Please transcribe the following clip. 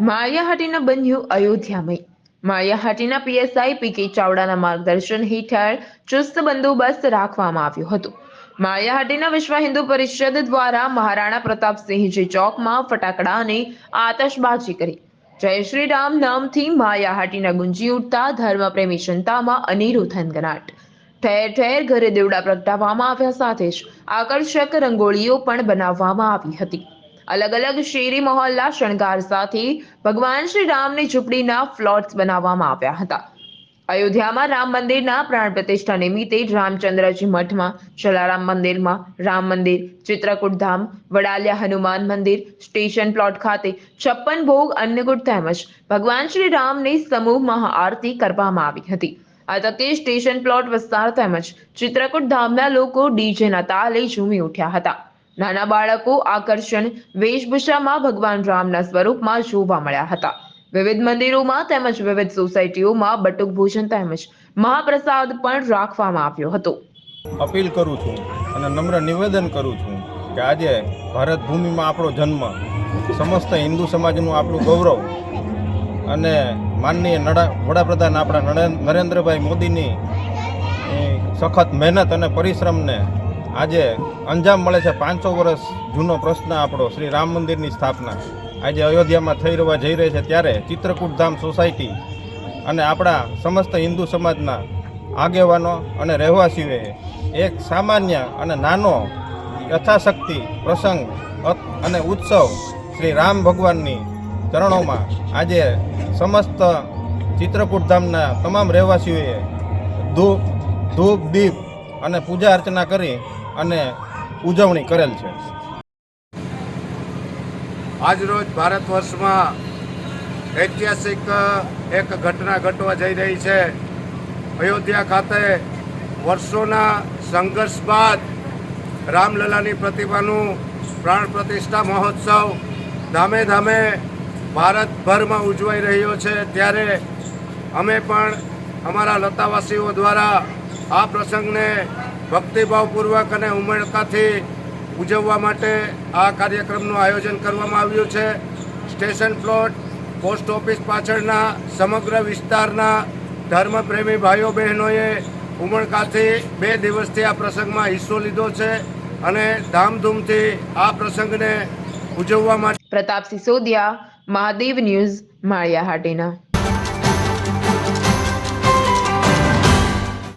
માળિયાહાટીના બન્યું અયોધ્યામય. Maliya Hatina PSI PK ચાવડાના માર્ગદર્શન હેઠળ ચુસ્ત બંદોબસ્ત રાખવામાં આવ્યો હતો. માળિયાહાટીના વિશ્વ હિન્દુ પરિષદ દ્વારા મહારાણા પ્રતાપસિંહજી ચોકમાં ફટાકડા અને આતશબાજી કરી જય શ્રી રામ નામથી માળિયાહાટીના ગુંજી ઉઠતા ધર્મપ્રેમી જનતામાં અનેરો થનગનાટ. ઠેર ઠેર ઘરે દેવડા પ્રગટાવવામાં આવ્યા સાથે જ આકર્ષક રંગોળીઓ પણ બનાવવામાં આવી હતી. અલગ અલગ શેરી મહોલ્લા શણગાર સાથે ભગવાન શ્રી રામની ઝૂંપડીના ફ્લોટ્સ બનાવવામાં આવ્યા હતા. અયોધ્યામાં રામ મંદિરના પ્રાણ પ્રતિષ્ઠા નિમિત્તે રામચંદ્રજી મઠમાં, જલારામ મંદિરમાં રામ મંદિર, ચિત્રકૂટ ધામ, વડાલિયા હનુમાન મંદિર, સ્ટેશન પ્લોટ ખાતે 56 ભોગ અન્નકૂટ તેમજ ભગવાન શ્રી રામની સમૂહ મહાઆરતી કરવામાં આવી હતી. આ તકે સ્ટેશન પ્લોટ વિસ્તાર તેમજ ચિત્રકૂટ ધામના લોકો ડીજેના તાલે ઝૂમી ઉઠ્યા હતા. નાના બાળકો આકર્ષણ વેશભૂષામાં ભગવાન રામના સ્વરૂપમાં જોવા મળ્યા હતા. વિવિધ મંદિરોમાં તેમજ વિવિધ સોસાયટીઓમાં બટુક ભોજન તેમજ મહાપ્રસાદ પણ રાખવામાં આવ્યો હતો. અપીલ કરું છું અને નમ્ર નિવેદન કરું છું કે આજે ભારત ભૂમિમાં આપણો જન્મ, સમસ્ત હિન્દુ સમાજનું આપણું ગૌરવ અને માનનીય વડાપ્રધાન આપણા નરેન્દ્રભાઈ મોદીની સખત મહેનત અને પરિશ્રમને આજે અંજામ મળે છે. 500 વર્ષ જૂનો પ્રશ્ન આપણો શ્રી રામ મંદિરની સ્થાપના આજે અયોધ્યામાં જઈ રહી છે. ત્યારે ચિત્રકૂટ ધામ સોસાયટી અને આપણા સમસ્ત હિન્દુ સમાજના આગેવાનો અને રહેવાસીઓએ એક સામાન્ય અને નાનો યથાશક્તિ પ્રસંગ અને ઉત્સવ શ્રી રામ ભગવાનની ચરણોમાં આજે સમસ્ત ચિત્રકૂટ ધામના તમામ રહેવાસીઓએ ધૂપ દીપ અને પૂજા અર્ચના કરી અને ઉજવણી કરેલ છે. આજરોજ ભારત વર્ષમાં ઐતિહાસિક એક ઘટના ઘટવા જઈ રહી છે. અયોધ્યા ખાતે વર્ષોના સંઘર્ષ બાદ રામલલાની પ્રતિમાનું પ્રાણ પ્રતિષ્ઠા મહોત્સવ ધામે ધામે ભારતભરમાં ઉજવાઈ રહ્યો છે. ત્યારે અમે પણ અમારા લતાવાસીઓ દ્વારા આ પ્રસંગને ભક્તિભાવપૂર્વક અને ઉમળકાથી ઉજવવા માટે આ કાર્યક્રમનું આયોજન કરવામાં આવ્યું છે. સ્ટેશન પ્લોટ, પોસ્ટ ઓફિસ પાછળના સમગ્ર વિસ્તારના ધર્મપ્રેમી ભાઈઓ બહેનોએ ઉમળકાથી 2 દિવસથી આ પ્રસંગમાં હિસ્સો લીધો છે અને ધામધૂમથી આ પ્રસંગને ઉજવવા માટે. પ્રતાપ સિસોદિયા, મહાદેવ ન્યૂઝ, માળિયાહાટીના.